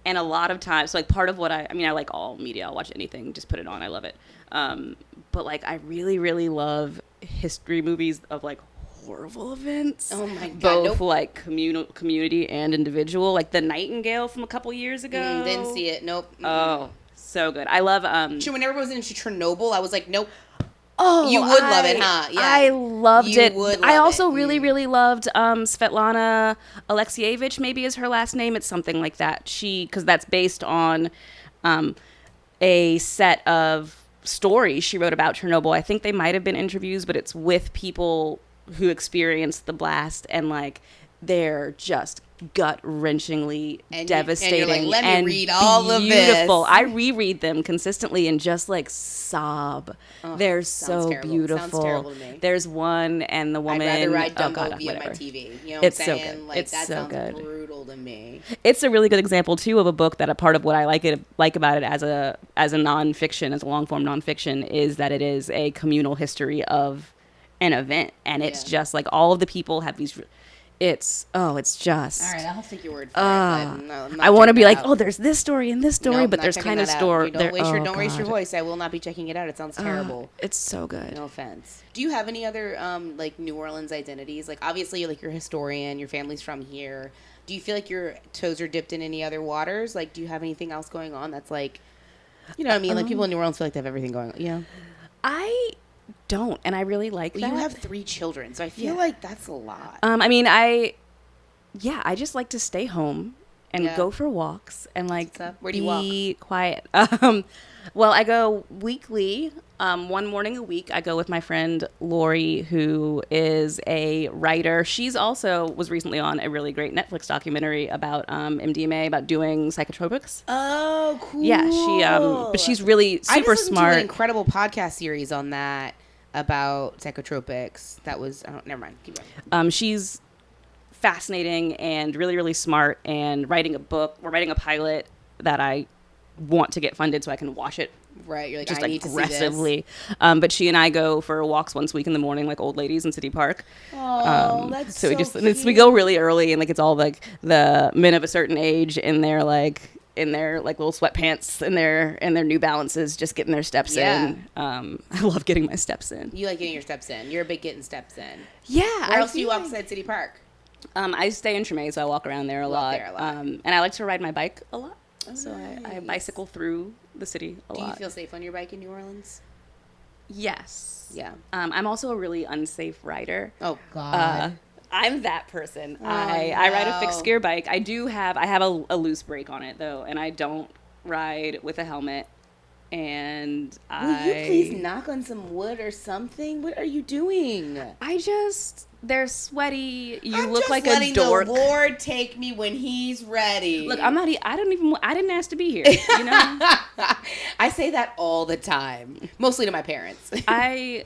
And a lot of times, so like part of what I mean, I like all media. I'll watch anything, just put it on. I love it. But like, I really, really love history movies of like horrible events. Oh my God. Both like community and individual. Like The Nightingale from a couple years ago. Didn't see it. Nope. Oh, so good. I love. Sure, whenever it was into Chernobyl, I was like, nope. Oh, you would love it, huh? Yeah, I loved you it. Would love I also it. really, really loved Svetlana Alexievich. Maybe is her last name. It's something like that. Because that's based on a set of stories she wrote about Chernobyl. I think they might have been interviews, but it's with people who experienced the blast, and like they're just gut-wrenchingly devastating and you're like, let me read all of beautiful. this. I reread them consistently and just like sob. They're so terrible. beautiful. Sounds terrible to me. There's one, and the woman. I'd rather ride oh Dumbo God, via my whatever. TV. You know what It's I'm so saying? good. Like, It's that so sounds good. brutal to me. It's a really good example too of a book that a part of what I like about it as a nonfiction, as a long form nonfiction, is that it is a communal history of an event, and it's just like all of the people have these. It's just. All right, I'll take your word for it. I'm not I want to checking be it like, out. oh, there's this story and this story, Nope, but not there's checking kind of that out. story. Don't waste your God. voice. I will not be checking it out. It sounds terrible. It's so good. No offense. Do you have any other like New Orleans identities? Like, obviously, like, you're a historian. Your family's from here. Do you feel like your toes are dipped in any other waters? Like, do you have anything else going on that's like, you know what I mean? Like, people in New Orleans feel like they have everything going on. You know? I don't, and I really like that. You have 3 children, so I feel like that's a lot. I mean, I just like to stay home and Yeah. go for walks and like What's up? Where do you walk? be quiet. Well, I go weekly. One morning a week, I go with my friend Lori, who is a writer. She's also was recently on a really great Netflix documentary about MDMA, about doing psychotropics. Oh, cool. Yeah, but she's really super I just listened smart. to an incredible podcast series on that about psychotropics. That was never mind. Keep going. She's fascinating and really, really smart, and writing a book. We're writing a pilot that I want to get funded so I can watch it Right, you're like, just I need to see this. aggressively. But she and I go for walks once a week in the morning, like old ladies in City Park. Oh, that's so we go really early, and like it's all like the men of a certain age in their little sweatpants and their New Balances, just getting their steps in. I love getting my steps in. You like getting your steps in. You're a big getting steps in. Yeah. Where else do you walk beside City Park? I stay in Treme, so I walk around there a lot. And I like to ride my bike a lot. So I bicycle through the city a lot. Do you feel safe on your bike in New Orleans? Yes. Yeah. I'm also a really unsafe rider. Oh, God. I'm that person. Oh, I ride a fixed gear bike. I have a loose brake on it though, and I don't ride with a helmet. And Will you please knock on some wood or something? What are you doing? They're sweaty. I'm look just like letting a dork. the Lord take me when He's ready. Look, I didn't ask to be here. You know. I say that all the time, mostly to my parents. I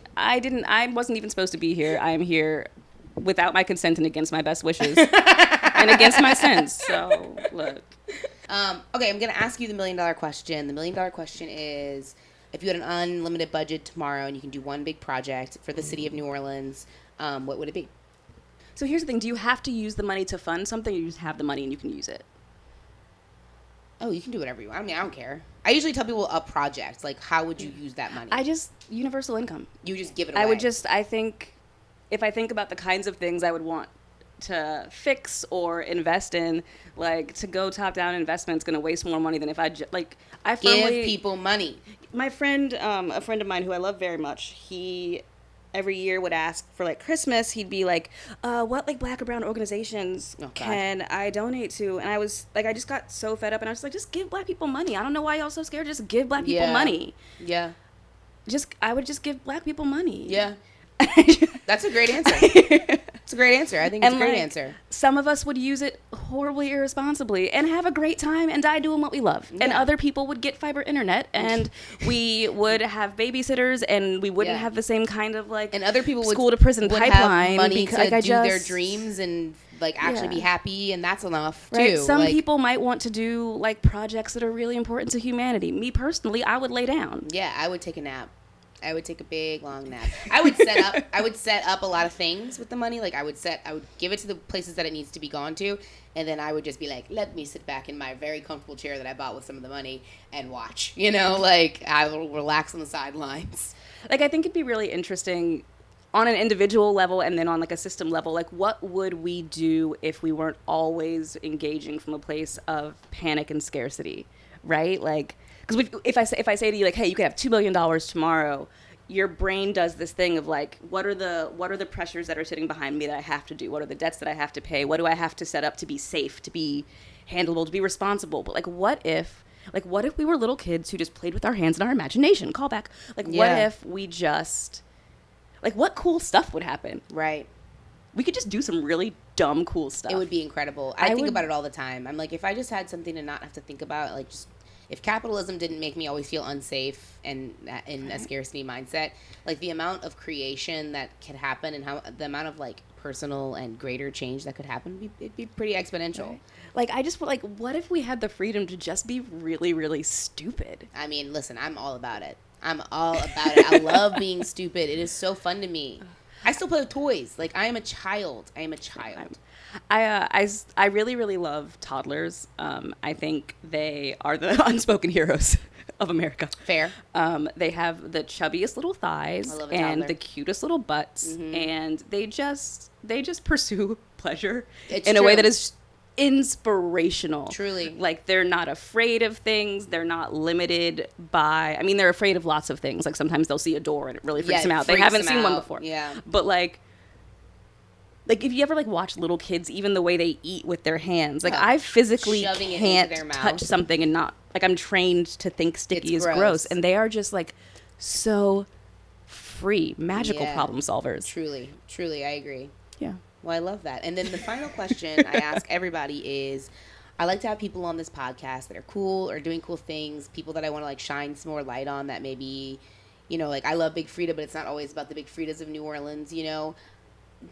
wasn't even supposed to be here. I am here without my consent and against my best wishes and against my sense. So look. Okay, I'm gonna ask you the $1 million question. The $1 million question is: if you had an unlimited budget tomorrow and you can do one big project for the city of New Orleans, what would it be? So here's the thing: do you have to use the money to fund something, or you just have the money and you can use it? Oh, you can do whatever you want. I mean, I don't care. I usually tell people a project. Like, how would you use that money? Universal income. You just give it away. If I think about the kinds of things I would want to fix or invest in, like to go top down investment is going to waste more money than if I give people money. My friend, a friend of mine who I love very much, he every year would ask for like Christmas, he'd be like, what like black or brown organizations can I donate to? And I was like, I just got so fed up, and I was like, just give black people money. I don't know why y'all so scared. Just give black people money. Yeah. I would just give black people money. Yeah. That's a great answer. It's a great answer. I think it's a great answer. Some of us would use it horribly irresponsibly and have a great time and die doing what we love. Yeah. And other people would get fiber internet, and we would have babysitters, and we wouldn't have the same kind of like and other people school to prison would pipeline have money because to do their dreams and like actually be happy, and that's enough too. Some people might want to do like projects that are really important to humanity. Me personally, I would lay down. Yeah, I would take a nap. I would take a big long nap. I would set up a lot of things with the money. Like I would give it to the places that it needs to be gone to, and then I would just be like, let me sit back in my very comfortable chair that I bought with some of the money and watch. Like I will relax on the sidelines. Like I think it'd be really interesting on an individual level and then on like a system level. Like what would we do if we weren't always engaging from a place of panic and scarcity, right? Like, because if I say to you like, hey, you could have $2 million tomorrow, your brain does this thing of like, what are the pressures that are sitting behind me that I have to do? What are the debts that I have to pay? What do I have to set up to be safe, to be handleable, to be responsible? But like, what if we were little kids who just played with our hands and our imagination? Call back. Like, what if we just, like, what cool stuff would happen? Right. We could just do some really dumb, cool stuff. It would be incredible. I think about it all the time. I'm like, if I just had something to not have to think about, like, just if capitalism didn't make me always feel unsafe and in a scarcity mindset, like the amount of creation that could happen and how the amount of like personal and greater change that could happen, it'd be pretty exponential. Right. Like, I just like, what if we had the freedom to just be really, really stupid? I mean, listen, I'm all about it. I love being stupid. It is so fun to me. I still play with toys. Like, I am a child. I really, really love toddlers. I think they are the unspoken heroes of America. Fair. They have the chubbiest little thighs and the cutest little butts, and they just pursue pleasure in a way that is inspirational. Truly. Like, they're not afraid of things. They're not limited by, I mean, they're afraid of lots of things. Like, sometimes they'll see a door and it really freaks them out. They haven't seen one before. Yeah. But like if you ever like watch little kids, even the way they eat with their hands, like I physically can't touch something and not, like, I'm trained to think sticky is gross. And they are just like so free, magical problem solvers. Truly, I agree. Yeah. Well, I love that. And then the final question I ask everybody is, I like to have people on this podcast that are cool or doing cool things, people that I want to like shine some more light on that maybe, like I love Big Frida, but it's not always about the Big Fridas of New Orleans,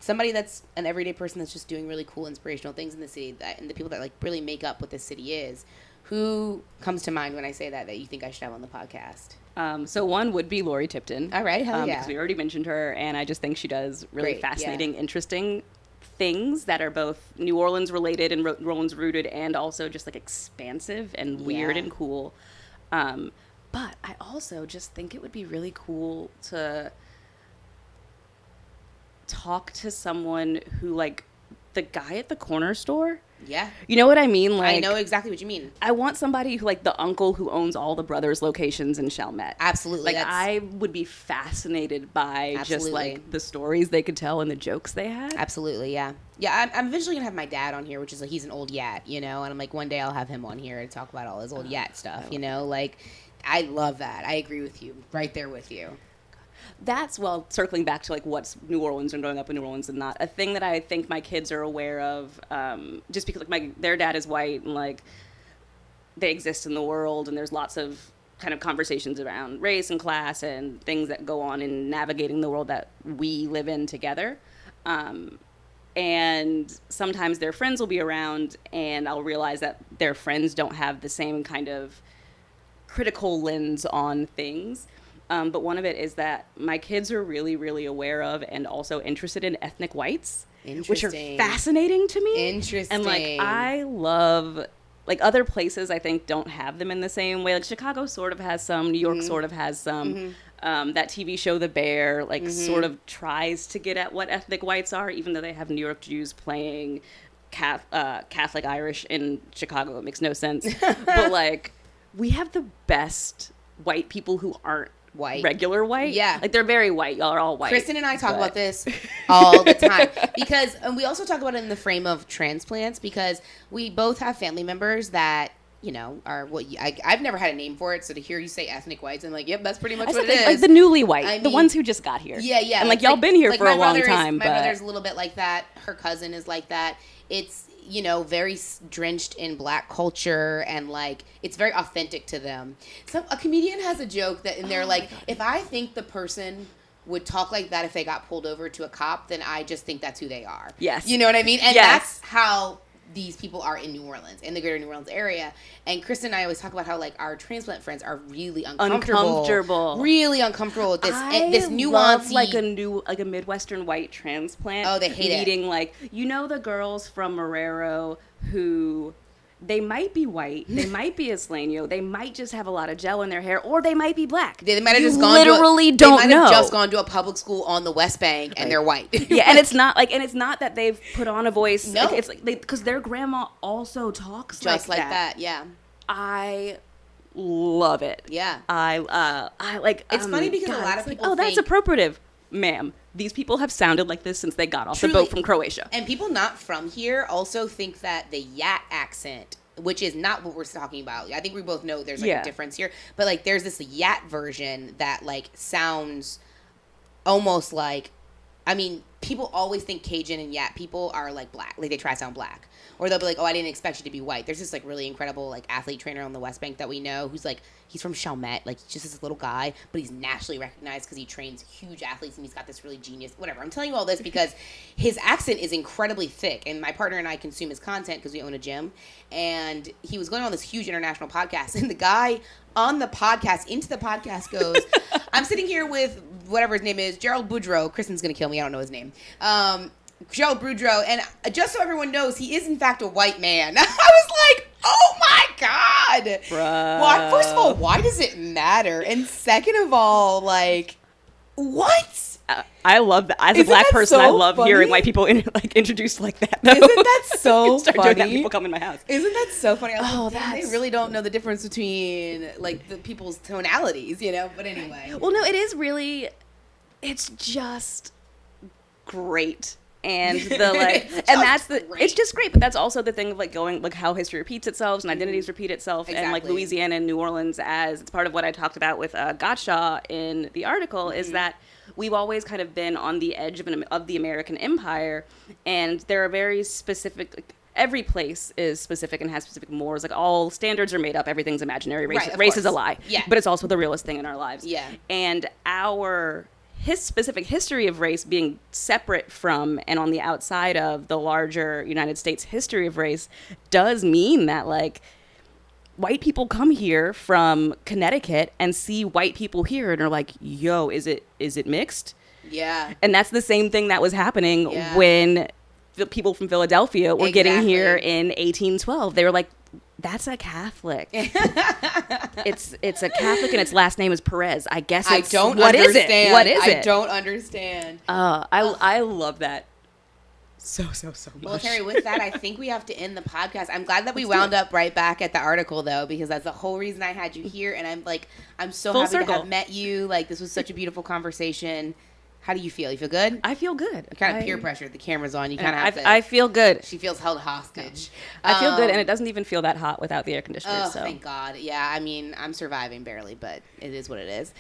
somebody that's an everyday person that's just doing really cool, inspirational things in the city, and the people that like really make up what this city is. Who comes to mind when I say that you think I should have on the podcast? So one would be Lori Tipton. All right, hell yeah. Because we already mentioned her, and I just think she does really fascinating, interesting things that are both New Orleans related and New Orleans rooted, and also just like expansive and weird and cool. But I also just think it would be really cool to talk to someone who, like, the guy at the corner store. Yeah. You know what I mean? Like, I know exactly what you mean. I want somebody who, like, the uncle who owns all the Brothers locations in Chalmette. Absolutely. Like, I would be fascinated by just, like, the stories they could tell and the jokes they had. Absolutely, yeah. Yeah, I'm eventually going to have my dad on here, which is, like, he's an old yat, and I'm like, one day I'll have him on here to talk about all his old yat stuff, Like, I love that. I agree with you. Right there with you. That's, well, circling back to, like, what's New Orleans and growing up in New Orleans and not. A thing that I think my kids are aware of, just because, like, their dad is white and, like, they exist in the world, and there's lots of kind of conversations around race and class and things that go on in navigating the world that we live in together. And sometimes their friends will be around, and I'll realize that their friends don't have the same kind of critical lens on things. But one of it is that my kids are really, really aware of and also interested in ethnic whites, which are fascinating to me. Interesting. And, like, I love, like, other places I think don't have them in the same way. Like, Chicago sort of has some. New York sort of has some. That TV show, The Bear, like, sort of tries to get at what ethnic whites are, even though they have New York Jews playing Catholic Irish in Chicago. It makes no sense. But, like, we have the best white people who aren't white, regular white. Yeah. Like, they're very white. Y'all are all white. Kristen and I talk about this all the time because, and we also talk about it in the frame of transplants, because we both have family members that, are what I've never had a name for it. So to hear you say ethnic whites, I'm like, yep, that's pretty much what it is. Like the newly white, the ones who just got here. Yeah, yeah. And, like, y'all been here for a long time. My brother's a little bit like that. Her cousin is like that. It's, very drenched in Black culture, and, like, it's very authentic to them. So a comedian has a joke that, and they're like, if I think the person would talk like that if they got pulled over to a cop, then I just think that's who they are. Yes. You know what I mean? And that's how these people are in New Orleans, in the greater New Orleans area. And Kristen and I always talk about how like our transplant friends are really uncomfortable. Really uncomfortable with this nuance. Like a Midwestern white transplant. Oh, they hate meeting, like, the girls from Marrero who they might be white, they might be Isleño, they might just have a lot of gel in their hair, or they might be black. They might have just gone to a public school on the West Bank and they're white. Yeah, and it's not that they've put on a voice. No, it's like because their grandma also talks just like that. Yeah, I love it. Yeah, I like. It's funny because a lot of people that's appropriative, ma'am. These people have sounded like this since they got off the boat from Croatia. And people not from here also think that the Yat accent, which is not what we're talking about. I think we both know there's like a difference here. But like there's this Yat version that like sounds almost like, I mean, people always think Cajun and Yat people are like black. Like they try to sound black. Or they'll be like, oh, I didn't expect you to be white. There's this like really incredible like athlete trainer on the West Bank that we know who's like, he's from Chalmette. Like he's just this little guy, but he's nationally recognized because he trains huge athletes and he's got this really genius, whatever. I'm telling you all this because his accent is incredibly thick. And my partner and I consume his content because we own a gym. And he was going on this huge international podcast. And the guy on the podcast goes, I'm sitting here with whatever his name is, Gerald Boudreaux. Kristen's going to kill me. I don't know his name. Gerald Boudreaux, and just so everyone knows, he is in fact a white man. I was like, oh my God. Bruh. Well, first of all, why does it matter? And second of all, like, what? I love that. As a black person, I love hearing white people introduced like that. Though. Isn't that so Start funny? Doing that, people come in my house. Isn't that so funny? They really don't know the difference between like the people's tonalities, But anyway. Well, no, it is really. It's just great. And it's just great, but that's also the thing of like going like how history repeats itself and identities repeat itself. Exactly. And like Louisiana and New Orleans, as it's part of what I talked about with Gottschall in the article, is that we've always kind of been on the edge of the American empire, and there are very specific. Like, every place is specific and has specific mores. Like all standards are made up. Everything's imaginary. Race is a lie. Yeah. But it's also the realest thing in our lives. Yeah. And his specific history of race being separate from and on the outside of the larger United States history of race does mean that like white people come here from Connecticut and see white people here and are like, yo, is it mixed? Yeah. And that's the same thing that was happening when the people from Philadelphia were getting here in 1812. They were like, that's a Catholic. It's a Catholic and its last name is Perez. I guess it's... What is it? I don't understand. I love that so much. Well, Terri, with that, I think we have to end the podcast. I'm glad that we wound up right back at the article, though, because that's the whole reason I had you here. And I'm so happy to have met you. Like, this was such a beautiful conversation. How do you feel? You feel good? I feel good. You're kind of peer pressure. The camera's on. You kind of have to. I feel good. She feels held hostage. I feel good, and it doesn't even feel that hot without the air conditioner. Oh, thank God. Yeah, I mean, I'm surviving barely, but it is what it is.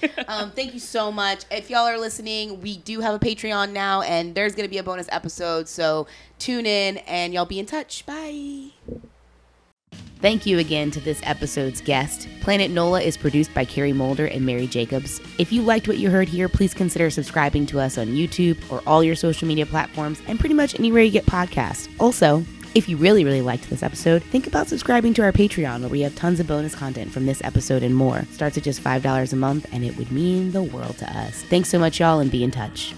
Thank you so much. If y'all are listening, we do have a Patreon now, and there's going to be a bonus episode, so tune in, and y'all be in touch. Bye. Thank you again to this episode's guest. Planet Nola is produced by Carrie Mulder and Mary Jacobs. If you liked what you heard here, please consider subscribing to us on YouTube or all your social media platforms and pretty much anywhere you get podcasts. Also, if you really, really liked this episode, think about subscribing to our Patreon where we have tons of bonus content from this episode and more. It starts at just $5 a month and it would mean the world to us. Thanks so much, y'all, and be in touch.